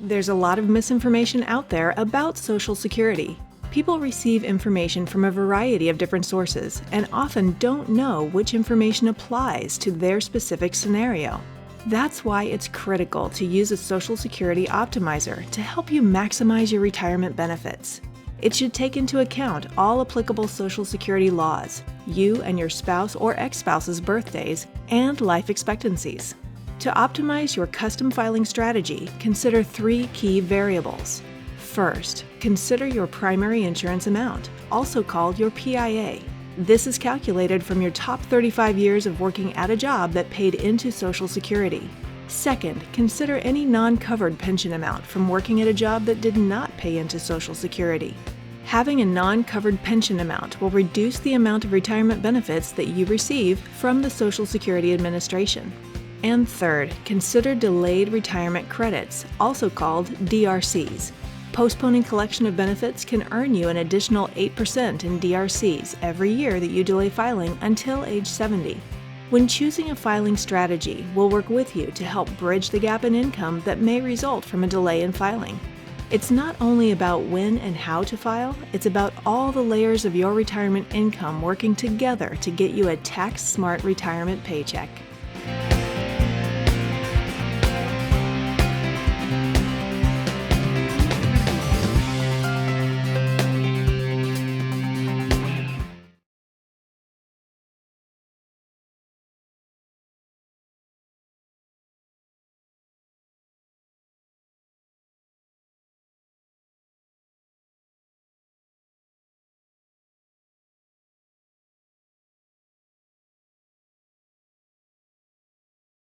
There's a lot of misinformation out there about Social Security. People receive information from a variety of different sources and often don't know which information applies to their specific scenario. That's why it's critical to use a Social Security optimizer to help you maximize your retirement benefits. It should take into account all applicable Social Security laws, you and your spouse or ex-spouse's birthdays, and life expectancies. To optimize your custom filing strategy, consider 3 key variables. First, consider your primary insurance amount, also called your PIA. This is calculated from your top 35 years of working at a job that paid into Social Security. Second, consider any non-covered pension amount from working at a job that did not pay into Social Security. Having a non-covered pension amount will reduce the amount of retirement benefits that you receive from the Social Security Administration. And third, consider delayed retirement credits, also called DRCs. Postponing collection of benefits can earn you an additional 8% in DRCs every year that you delay filing until age 70. When choosing a filing strategy, we'll work with you to help bridge the gap in income that may result from a delay in filing. It's not only about when and how to file, it's about all the layers of your retirement income working together to get you a tax-smart retirement paycheck.